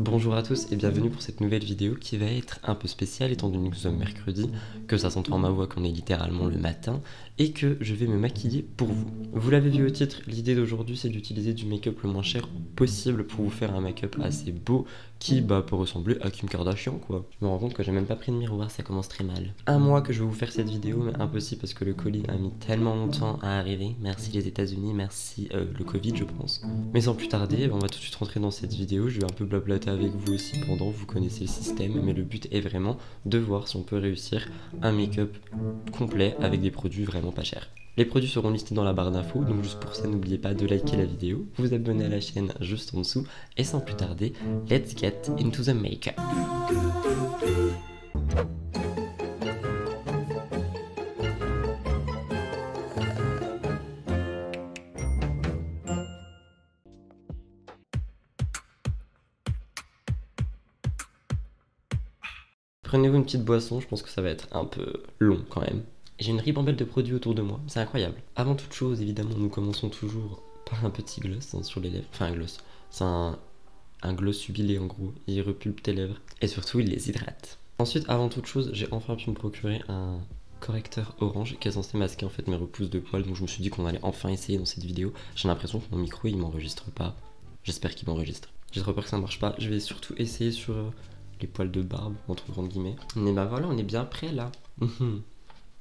Bonjour à tous et bienvenue pour cette nouvelle vidéo qui va être un peu spéciale étant donné que nous sommes mercredi, que ça s'entend ma voix qu'on est littéralement le matin et que je vais me maquiller pour vous. Vous l'avez vu au titre, l'idée d'aujourd'hui c'est d'utiliser du make-up le moins cher possible pour vous faire un make-up assez beau qui peut ressembler à Kim Kardashian quoi. Je me rends compte que j'ai même pas pris de miroir, ça commence très mal. Un mois que je vais vous faire cette vidéo mais impossible parce que le colis a mis tellement longtemps à arriver. Merci les États-Unis, merci le Covid je pense. Mais sans plus tarder, on va tout de suite rentrer dans cette vidéo, je vais un peu blablater avec vous aussi pendant, vous connaissez le système, mais le but est vraiment de voir si on peut réussir un make-up complet avec des produits vraiment pas chers. Les produits seront listés dans la barre d'infos, donc juste pour ça n'oubliez pas de liker la vidéo, vous abonner à la chaîne juste en dessous, et sans plus tarder, let's get into the make-up. Prenez-vous une petite boisson, je pense que ça va être un peu long quand même. J'ai une ribambelle de produits autour de moi, c'est incroyable. Avant toute chose, évidemment, nous commençons toujours par un petit gloss sur les lèvres. Enfin un gloss, c'est un gloss huilé en gros, il repulpe tes lèvres et surtout il les hydrate. Ensuite, avant toute chose, j'ai enfin pu me procurer un correcteur orange qui est censé masquer en fait mes repousses de poils. Donc je me suis dit qu'on allait enfin essayer dans cette vidéo. J'ai l'impression que mon micro il m'enregistre pas. J'espère qu'il m'enregistre. J'ai trop peur que ça marche pas. Je vais surtout essayer sur les poils de barbe, entre grandes guillemets. Mais bah voilà, on est bien prêt là.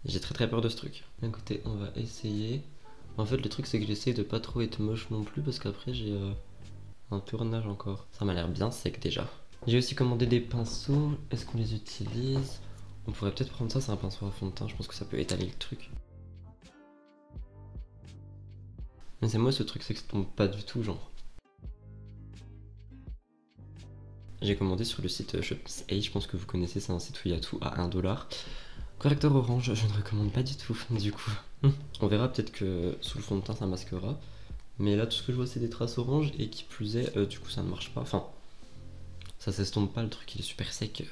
J'ai très peur de ce truc. Écoutez, on va essayer. En fait, le truc c'est que j'essaie de pas trop être moche non plus parce qu'après j'ai un tournage encore. Ça m'a l'air bien sec déjà. J'ai aussi commandé des pinceaux. Est-ce qu'on les utilise? On pourrait peut-être prendre ça, c'est un pinceau à fond de teint. Je pense que ça peut étaler le truc. Mais c'est moi ce truc, c'est que ça tombe pas du tout, genre. J'ai commandé sur le site Shopee, je pense que vous connaissez, c'est un site où il y a tout à 1$. Correcteur orange, je ne recommande pas du tout, du coup. On verra peut-être que sous le fond de teint ça masquera. Mais là tout ce que je vois c'est des traces oranges et qui plus est, du coup ça ne marche pas. Enfin, ça s'estompe pas, le truc il est super sec.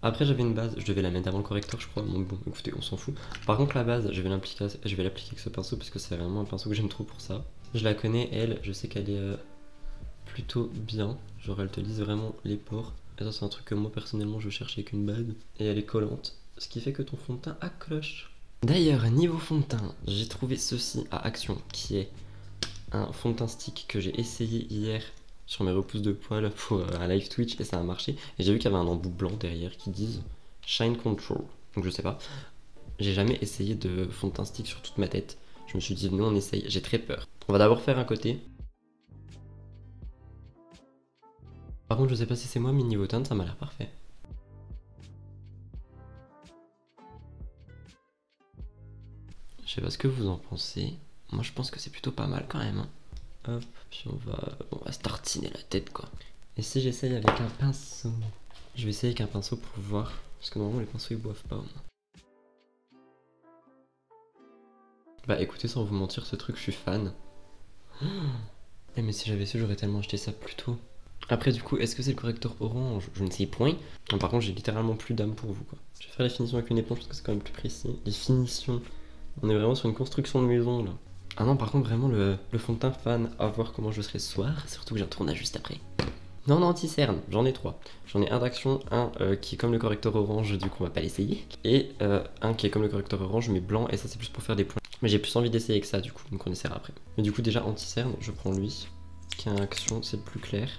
Après j'avais une base, je devais la mettre avant le correcteur je crois, donc bon écoutez on s'en fout. Par contre la base, je vais l'appliquer avec ce pinceau parce que c'est vraiment un pinceau que j'aime trop pour ça. Je la connais elle, je sais qu'elle est plutôt bien, genre elle te lisse vraiment les pores. Et ça c'est un truc que moi personnellement je cherche avec une base. Et elle est collante, ce qui fait que ton fond de teint accroche. D'ailleurs niveau fond de teint, j'ai trouvé ceci à Action qui est un fond de teint stick que j'ai essayé hier sur mes repousses de poils pour un live Twitch et ça a marché. Et j'ai vu qu'il y avait un embout blanc derrière qui disent Shine Control. Donc je sais pas. J'ai jamais essayé de fond de teint stick sur toute ma tête. Je me suis dit non on essaye, j'ai très peur. On va d'abord faire un côté. Par contre je sais pas si c'est moi mais niveau teinte ça m'a l'air parfait. Je sais pas ce que vous en pensez. Moi je pense que c'est plutôt pas mal quand même. Hop, puis on va se tartiner la tête quoi. Et si j'essaye avec un pinceau? Je vais essayer avec un pinceau pour voir. Parce que normalement les pinceaux ils boivent pas. Bah écoutez sans vous mentir ce truc je suis fan. Eh mais si j'avais su j'aurais tellement acheté ça plus tôt. Après du coup est-ce que c'est le correcteur orange? Je ne sais point. Non, par contre j'ai littéralement plus d'âme pour vous quoi. Je vais faire les finitions avec une éponge parce que c'est quand même plus précis. Les finitions. On est vraiment sur une construction de maison là. Ah non par contre vraiment le fond de teint fan, à voir comment je serai ce soir. Surtout que j'ai un tournage juste après. Non anti-cerne, j'en ai 3. J'en ai un d'Action, un qui est comme le correcteur orange, du coup on va pas l'essayer. Et un qui est comme le correcteur orange mais blanc et ça c'est plus pour faire des points. Mais j'ai plus envie d'essayer avec ça du coup, donc on essaiera après. Mais du coup déjà anti-cerne, je prends lui, qui a un Action, c'est le plus clair.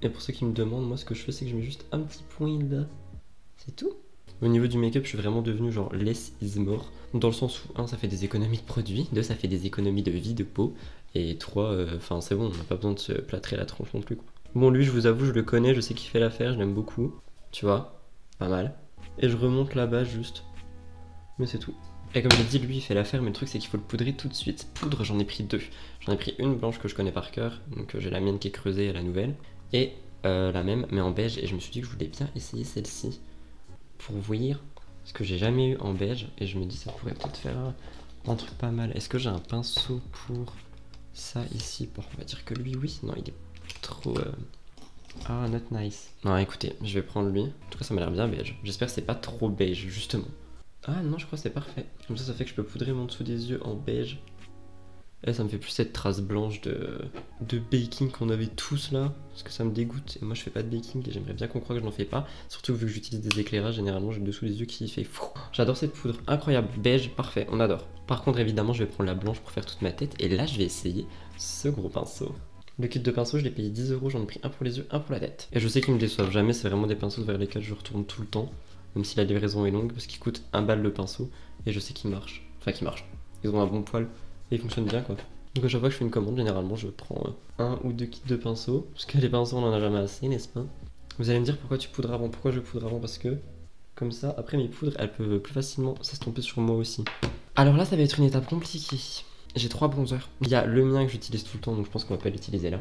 Et pour ceux qui me demandent, moi ce que je fais c'est que je mets juste un petit point là. C'est tout. Au niveau du make-up, je suis vraiment devenu genre less is more. Dans le sens où 1 ça fait des économies de produits, 2 ça fait des économies de vie de peau. Et 3, enfin c'est bon, on n'a pas besoin de se plâtrer la tronche non plus quoi. Bon lui je vous avoue je le connais, je sais qu'il fait l'affaire, je l'aime beaucoup. Tu vois, pas mal. Et je remonte là-bas juste. Mais c'est tout. Et comme je l'ai dit, lui il fait l'affaire, mais le truc c'est qu'il faut le poudrer tout de suite. Poudre j'en ai pris 2. J'en ai pris une blanche que je connais par cœur, donc j'ai la mienne qui est creusée à la nouvelle. Et la même mais en beige, et je me suis dit que je voulais bien essayer celle-ci. Pour voir ce que j'ai jamais eu en beige, et je me dis ça pourrait peut-être faire un truc pas mal. Est-ce que j'ai un pinceau pour ça ici? Bon, on va dire que lui oui, non il est trop... Ah, not nice. Non, écoutez, je vais prendre lui. En tout cas, ça m'a l'air bien beige. J'espère que c'est pas trop beige, justement. Ah non, je crois que c'est parfait. Comme ça fait que je peux poudrer mon dessous des yeux en beige. Et ça me fait plus cette trace blanche de baking qu'on avait tous là, parce que ça me dégoûte. Et moi je fais pas de baking et j'aimerais bien qu'on croie que je n'en fais pas. Surtout vu que j'utilise des éclairages, généralement j'ai le dessous des yeux qui fait fou. J'adore cette poudre, incroyable, beige, parfait, on adore. Par contre évidemment je vais prendre la blanche pour faire toute ma tête. Et là je vais essayer ce gros pinceau. Le kit de pinceau je l'ai payé 10 €, j'en ai pris un pour les yeux, un pour la tête. Et je sais qu'ils me déçoivent jamais, c'est vraiment des pinceaux vers lesquels je retourne tout le temps. Même si la livraison est longue, parce qu'ils coûtent 1 balle le pinceau. Et je sais qu'ils marchent, enfin qu'ils marchent. Ils ont un bon poil et ils fonctionnent bien quoi. Donc à chaque fois que je fais une commande, généralement je prends un ou deux kits de pinceaux. Parce que les pinceaux on en a jamais assez, n'est-ce pas? Vous allez me dire pourquoi tu poudres avant. Pourquoi je poudre avant? Parce que comme ça, après mes poudres, elles peuvent plus facilement s'estomper sur moi aussi. Alors là ça va être une étape compliquée. J'ai 3 bronzers. Il y a le mien que j'utilise tout le temps, donc je pense qu'on va pas l'utiliser là.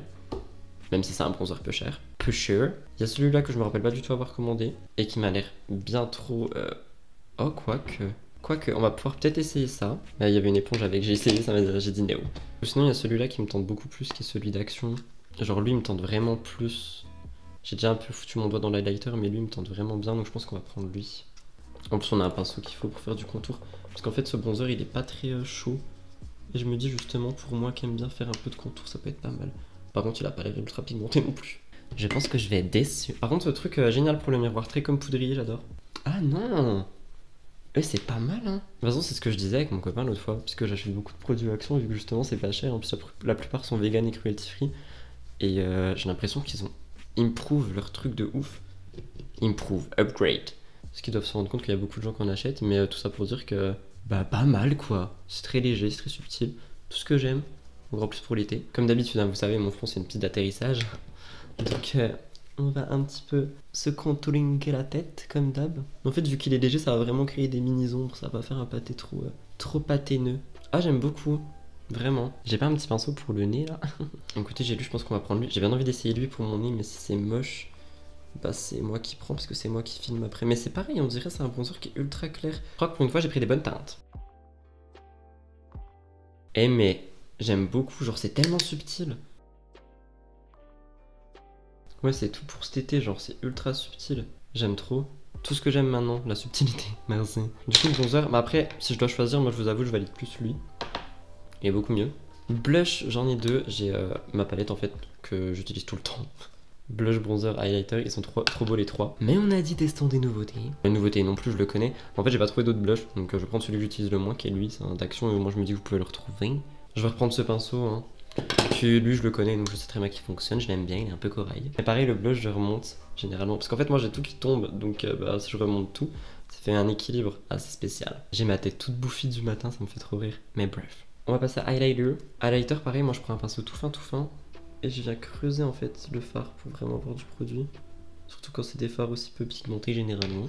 Même si c'est un bronzer peu cher. Peu cher. Il y a celui-là que je me rappelle pas du tout avoir commandé. Et qui m'a l'air bien trop... Oh, quoique, on va pouvoir peut-être essayer ça. Là, il y avait une éponge avec, j'ai essayé, ça m'a dit, j'ai dit néo. Sinon, il y a celui-là qui me tente beaucoup plus, qui est celui d'Action. Genre, lui, il me tente vraiment plus. J'ai déjà un peu foutu mon doigt dans l'highlighter, mais lui, il me tente vraiment bien, donc je pense qu'on va prendre lui. En plus, on a un pinceau qu'il faut pour faire du contour. Parce qu'en fait, ce bronzer, il est pas très chaud. Et je me dis, justement, pour moi qui aime bien faire un peu de contour, ça peut être pas mal. Par contre, il a pas l'air ultra pigmenté non plus. Je pense que je vais être déçu. Par contre, ce truc génial pour le miroir, très comme poudrier, j'adore. Ah non! C'est pas mal hein. De toute façon c'est ce que je disais avec mon copain l'autre fois, puisque j'achète beaucoup de produits Action vu que justement c'est pas cher, en plus la plupart sont vegan et cruelty free. Et j'ai l'impression qu'ils ont improve leur truc de ouf. Improve, upgrade. Parce qu'ils doivent se rendre compte qu'il y a beaucoup de gens qui en achètent, mais tout ça pour dire que bah pas mal quoi. C'est très léger, c'est très subtil. Tout ce que j'aime, encore plus pour l'été. Comme d'habitude, hein, vous savez mon front c'est une piste d'atterrissage. Donc on va un petit peu se contouringuer la tête, comme d'hab. En fait, vu qu'il est léger, ça va vraiment créer des mini-ombres, ça va pas faire un pâté trop pâténeux. Ah, j'aime beaucoup, vraiment. J'ai pas un petit pinceau pour le nez, là? Écoutez, j'ai lu, je pense qu'on va prendre lui. J'ai bien envie d'essayer lui pour mon nez, mais si c'est moche, bah c'est moi qui prends, parce que c'est moi qui filme après. Mais c'est pareil, on dirait c'est un bronzer qui est ultra clair. Je crois que pour une fois, j'ai pris des bonnes teintes. Eh mais, j'aime beaucoup, genre c'est tellement subtil. Ouais, c'est tout pour cet été, genre c'est ultra subtil. J'aime trop. Tout ce que j'aime maintenant, la subtilité. Merci. Du coup, le bronzer, bah après, si je dois choisir, moi je vous avoue, je valide plus lui. Il est beaucoup mieux. Blush, j'en ai deux. J'ai ma palette en fait, que j'utilise tout le temps. Blush, bronzer, highlighter, ils sont trop beaux les trois. Mais on a dit testons des nouveautés. Les nouveautés non plus, je le connais. En fait, j'ai pas trouvé d'autres blush, donc je vais prendre celui que j'utilise le moins, qui est lui. C'est un d'Action, et moi je me dis que vous pouvez le retrouver. Je vais reprendre ce pinceau, hein. Puis lui je le connais donc je sais très bien qu'il fonctionne, je l'aime bien, il est un peu corail. Et pareil le blush je remonte généralement, parce qu'en fait moi j'ai tout qui tombe, donc bah, si je remonte tout, ça fait un équilibre assez spécial. J'ai ma tête toute bouffie du matin, ça me fait trop rire, mais bref. On va passer à highlighter. Highlighter pareil, moi je prends un pinceau tout fin, et je viens creuser en fait le fard pour vraiment avoir du produit. Surtout quand c'est des fards aussi peu pigmentés généralement.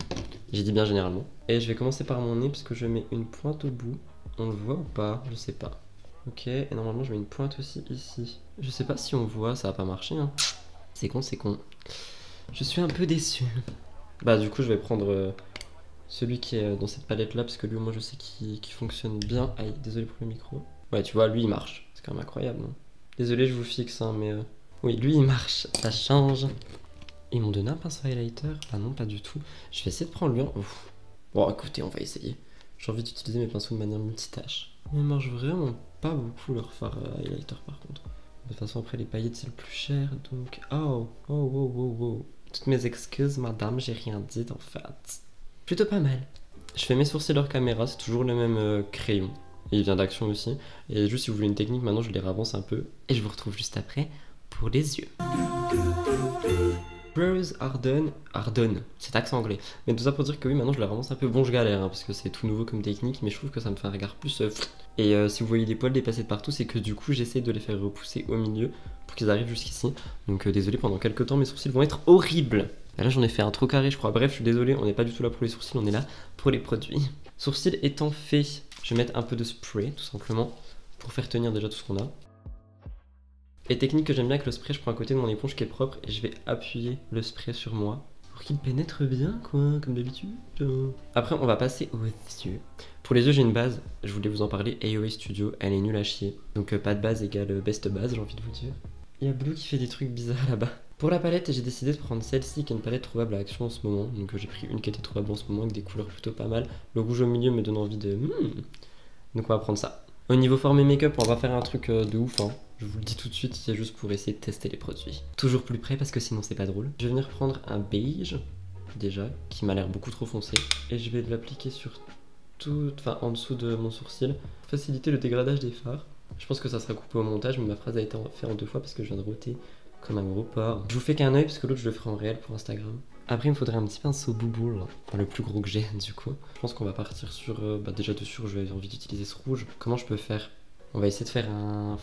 J'ai dit bien généralement. Et je vais commencer par mon nez parce que je mets une pointe au bout. On le voit ou pas? Je sais pas. Ok, et normalement je mets une pointe aussi ici. Je sais pas si on voit, ça va pas marcher hein. C'est con, c'est con. Je suis un peu déçu. Bah du coup je vais prendre celui qui est dans cette palette là, parce que lui au moins je sais qu'il fonctionne bien. Aïe, désolé pour le micro. Ouais tu vois, lui il marche. C'est quand même incroyable non? Désolé je vous fixe hein, mais oui lui il marche, ça change. Ils m'ont donné un pinceau highlighter? Ah non pas du tout. Je vais essayer de prendre lui en... Ouf. Bon écoutez, on va essayer. J'ai envie d'utiliser mes pinceaux de manière multitâche. Mais ils marchent vraiment pas beaucoup leur fard highlighter par contre. De toute façon après les paillettes c'est le plus cher donc... Oh. Toutes mes excuses madame, j'ai rien dit en fait. Plutôt pas mal. Je fais mes sourcils hors caméra, c'est toujours le même crayon. Et il vient d'Action aussi. Et juste si vous voulez une technique, maintenant je les ravance un peu. Et je vous retrouve juste après pour les yeux. Brows Ardon, c'est accent anglais. Mais tout ça pour dire que oui, maintenant je la avance un peu. Bon, je galère hein, parce que c'est tout nouveau comme technique, mais je trouve que ça me fait un regard plus. Et si vous voyez les poils dépasser de partout, c'est que du coup j'essaie de les faire repousser au milieu pour qu'ils arrivent jusqu'ici. Donc désolé, pendant quelques temps mes sourcils vont être horribles. Et là j'en ai fait un trop carré, je crois. Bref, je suis désolé, on n'est pas du tout là pour les sourcils, on est là pour les produits. Sourcils étant fait, je vais mettre un peu de spray tout simplement pour faire tenir déjà tout ce qu'on a. Et technique que j'aime bien avec le spray, je prends un côté de mon éponge qui est propre et je vais appuyer le spray sur moi pour qu'il pénètre bien quoi, comme d'habitude. Après on va passer aux yeux. Pour les yeux j'ai une base, je voulais vous en parler, AOA Studio, elle est nulle à chier. Donc pas de base égale best base, j'ai envie de vous dire. Il y a Blue qui fait des trucs bizarres là-bas. Pour la palette, j'ai décidé de prendre celle-ci qui est une palette trouvable à Action en ce moment. Donc j'ai pris une qui était trouvable en ce moment avec des couleurs plutôt pas mal. Le rouge au milieu me donne envie de... Donc on va prendre ça. Au niveau forme et make-up, on va faire un truc de ouf, hein. Je vous le dis tout de suite, c'est juste pour essayer de tester les produits. Toujours plus près parce que sinon c'est pas drôle. Je vais venir prendre un beige, déjà, qui m'a l'air beaucoup trop foncé. Et je vais l'appliquer sur tout, enfin en dessous de mon sourcil. Faciliter le dégradage des fards. Je pense que ça sera coupé au montage, mais ma phrase a été faite en 2 fois parce que je viens de roter comme un gros porc. Je vous fais qu'un œil parce que l'autre je le ferai en réel pour Instagram. Après il me faudrait un petit pinceau bouboule, enfin le plus gros que j'ai du coup. Je pense qu'on va partir sur, déjà dessus j'ai envie d'utiliser ce rouge. Comment je peux faire? On va essayer de faire un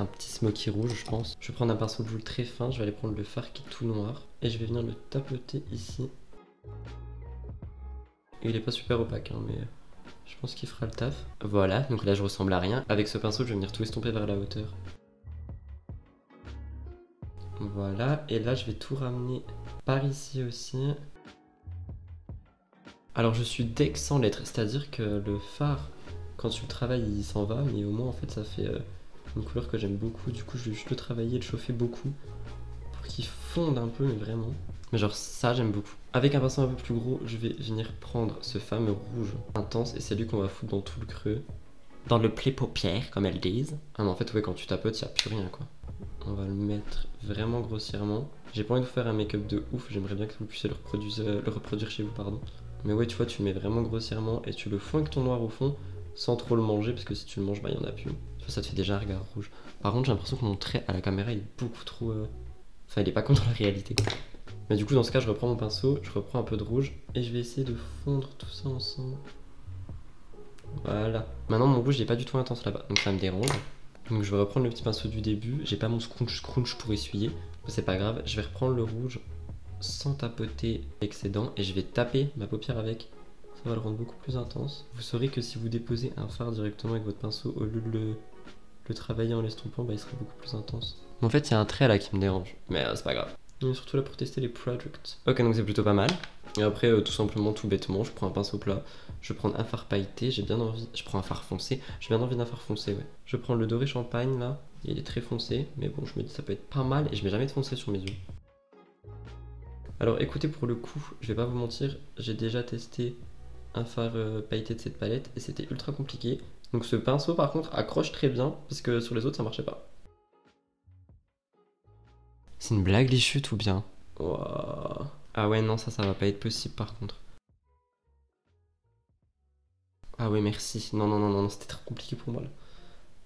petit smoky rouge je pense. Je vais prendre un pinceau boule très fin, je vais aller prendre le fard qui est tout noir. Et je vais venir le tapoter ici. Et il est pas super opaque hein, mais je pense qu'il fera le taf. Voilà, donc là je ressemble à rien. Avec ce pinceau je vais venir tout estomper vers la hauteur. Voilà, et là je vais tout ramener par ici aussi. Alors je suis deck sans lettres, c'est-à-dire que le fard, quand tu le travailles, il s'en va, mais au moins en fait ça fait une couleur que j'aime beaucoup. Du coup je vais juste le travailler et le chauffer beaucoup pour qu'il fonde un peu, mais vraiment. Mais genre ça j'aime beaucoup. Avec un pinceau un peu plus gros, je vais venir prendre ce fameux rouge intense et c'est lui qu'on va foutre dans tout le creux. Dans le pli paupière, comme elles disent. Ah mais en fait ouais, quand tu tapotes, il n'y a plus rien quoi. On va le mettre vraiment grossièrement. J'ai pas envie de vous faire un make-up de ouf, j'aimerais bien que vous puissiez le reproduire chez vous, pardon. Mais ouais, tu vois, tu le mets vraiment grossièrement et tu le fonds avec ton noir au fond sans trop le manger parce que si tu le manges, bah il y en a plus. Tu vois, ça te fait déjà un regard rouge. Par contre, j'ai l'impression que mon trait à la caméra il est beaucoup trop. Enfin, il est pas contre la réalité. Mais du coup, dans ce cas, je reprends mon pinceau, je reprends un peu de rouge et je vais essayer de fondre tout ça ensemble. Voilà. Maintenant, mon rouge il est pas du tout intense là-bas, donc ça me dérange. Donc je vais reprendre le petit pinceau du début. J'ai pas mon scrunch pour essuyer, mais c'est pas grave. Je vais reprendre le rouge sans tapoter l'excédent et je vais taper ma paupière avec. Ça va le rendre beaucoup plus intense. Vous saurez que si vous déposez un fard directement avec votre pinceau au lieu de le travailler en l'estompant, bah il sera beaucoup plus intense. En fait, il y a un trait là qui me dérange, mais c'est pas grave. On est surtout là pour tester les products. Ok, donc c'est plutôt pas mal. Et après, tout simplement, tout bêtement, je prends un pinceau plat, je vais prendre un fard pailleté, j'ai bien envie. Je prends un fard foncé, j'ai bien envie d'un fard foncé, ouais. Je prends le doré champagne là, il est très foncé, mais bon, je me dis ça peut être pas mal et je mets jamais de foncé sur mes yeux. Alors écoutez, pour le coup, je vais pas vous mentir, j'ai déjà testé un fard pailleté de cette palette et c'était ultra compliqué. Donc ce pinceau par contre accroche très bien parce que sur les autres ça marchait pas. C'est une blague les chutes ou bien? Wow. Ah ouais non ça va pas être possible par contre. Ah ouais merci, non non non non, c'était trop compliqué pour moi là.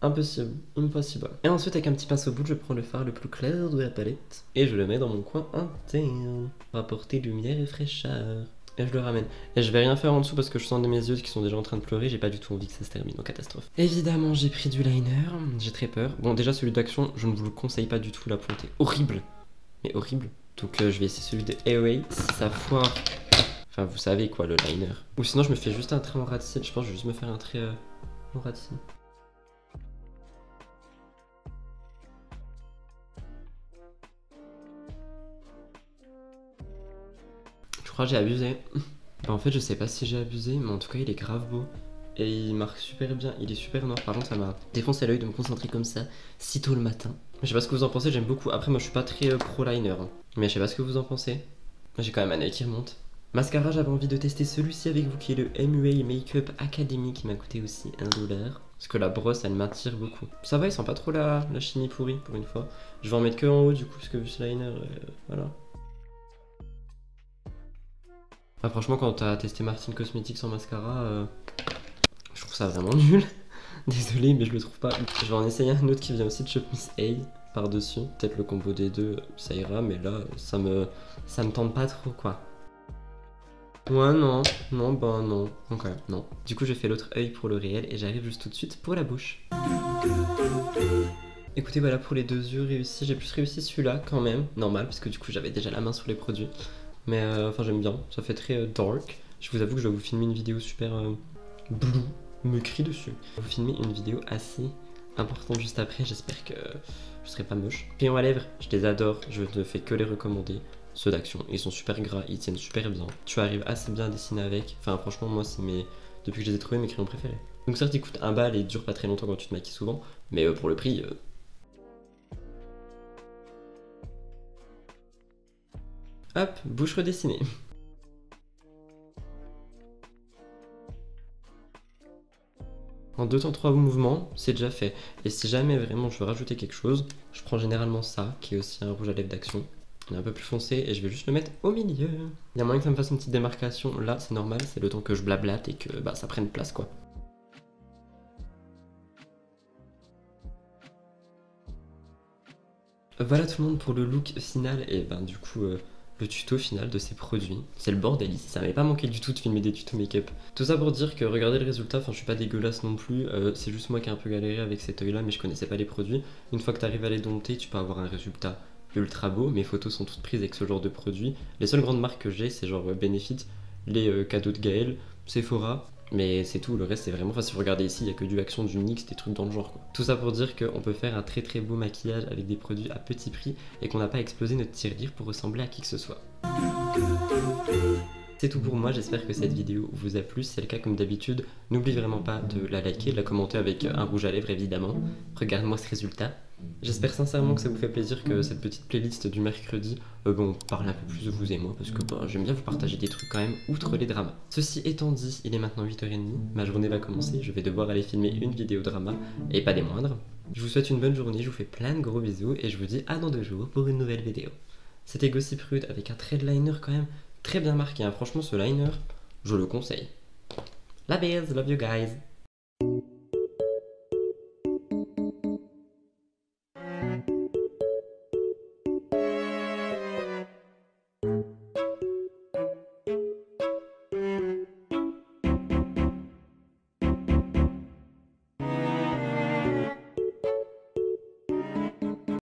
Impossible, impossible. Et ensuite avec un petit pinceau boule je prends le fard le plus clair de la palette et je le mets dans mon coin interne pour apporter lumière et fraîcheur. Et je le ramène. Et je vais rien faire en dessous parce que je sens de mes yeux qui sont déjà en train de pleurer, j'ai pas du tout envie que ça se termine en catastrophe. Évidemment j'ai pris du liner, j'ai très peur. Bon déjà celui d'Action, je ne vous le conseille pas du tout, la ponte est horrible. Mais horrible. Donc je vais essayer celui de Airway, si ça foire. Enfin vous savez quoi, le liner. Ou sinon je me fais juste un trait en ras de cils, je pense que je vais juste me faire un trait en ras de cils. Je crois que j'ai abusé. Bah en fait je sais pas si j'ai abusé, mais en tout cas il est grave beau. Et il marque super bien, il est super noir. Par contre ça m'a défoncé l'œil de me concentrer comme ça si tôt le matin. Je sais pas ce que vous en pensez, j'aime beaucoup. Après moi je suis pas très pro liner, hein. Mais je sais pas ce que vous en pensez. J'ai quand même un œil qui remonte. Mascara, j'avais envie de tester celui-ci avec vous qui est le MUA Makeup Academy qui m'a coûté aussi 1$. Parce que la brosse elle m'attire beaucoup. Ça va, il sent pas trop la chimie pourrie pour une fois. Je vais en mettre que en haut du coup parce que vu ce liner, voilà. Ah, franchement quand t'as testé Martin Cosmetics sans mascara, je trouve ça vraiment nul. Désolé mais je le trouve pas. Je vais en essayer un autre qui vient aussi de Shop Miss A par dessus. Peut-être le combo des deux ça ira mais là ça me tente pas trop quoi. Ouais non, non bah non, ok non. Du coup j'ai fait l'autre œil pour le réel et j'arrive juste tout de suite pour la bouche. Écoutez voilà pour les 2 yeux réussis, j'ai plus réussi celui-là quand même, normal parce que du coup j'avais déjà la main sur les produits. Mais enfin j'aime bien, ça fait très dark. Je vous avoue que je vais vous filmer une vidéo super blue, me crie dessus. Je vais vous filmer une vidéo assez importante juste après, j'espère que je serai pas moche. Crayons à lèvres, je les adore, je ne fais que les recommander. Ceux d'Action, ils sont super gras, ils tiennent super bien. Tu arrives assez bien à dessiner avec. Enfin franchement moi c'est depuis que je les ai trouvés mes crayons préférés. Donc certes ils coûtent 1$ et ils durent pas très longtemps quand tu te maquilles souvent. Mais pour le prix... Hop, bouche redessinée. En 2 temps 3 mouvements, c'est déjà fait. Et si jamais vraiment je veux rajouter quelque chose, je prends généralement ça, qui est aussi un rouge à lèvres d'action. Il est un peu plus foncé et je vais juste le mettre au milieu. Il y a moyen que ça me fasse une petite démarcation. Là, c'est normal, c'est le temps que je blablate et que ça prenne place, quoi. Voilà tout le monde pour le look final et du coup le tuto final de ces produits. C'est le bordel ici, ça m'avait pas manqué du tout de filmer des tutos make-up. Tout ça pour dire que regardez le résultat, enfin je suis pas dégueulasse non plus, c'est juste moi qui ai un peu galéré avec cet œil là mais je connaissais pas les produits. Une fois que t'arrives à les dompter, tu peux avoir un résultat ultra beau. Mes photos sont toutes prises avec ce genre de produits. Les seules grandes marques que j'ai c'est genre Benefit, les cadeaux de Gaël, Sephora. Mais c'est tout, le reste c'est vraiment, enfin si vous regardez ici, il n'y a que du Action, du NYX, des trucs dans le genre quoi. Tout ça pour dire qu'on peut faire un très très beau maquillage avec des produits à petit prix et qu'on n'a pas explosé notre tirelire pour ressembler à qui que ce soit. C'est tout pour moi, j'espère que cette vidéo vous a plu. Si c'est le cas comme d'habitude, n'oublie vraiment pas de la liker, de la commenter avec un rouge à lèvres évidemment. Regarde-moi ce résultat. J'espère sincèrement que ça vous fait plaisir que cette petite playlist du mercredi, parle un peu plus de vous et moi parce que j'aime bien vous partager des trucs quand même outre les dramas. Ceci étant dit, il est maintenant 8h30, ma journée va commencer, je vais devoir aller filmer une vidéo drama et pas des moindres. Je vous souhaite une bonne journée, je vous fais plein de gros bisous et je vous dis à dans 2 jours pour une nouvelle vidéo. C'était Gossip Rude avec un trait de liner quand même très bien marqué, hein. Franchement ce liner, je le conseille. La base, love you guys.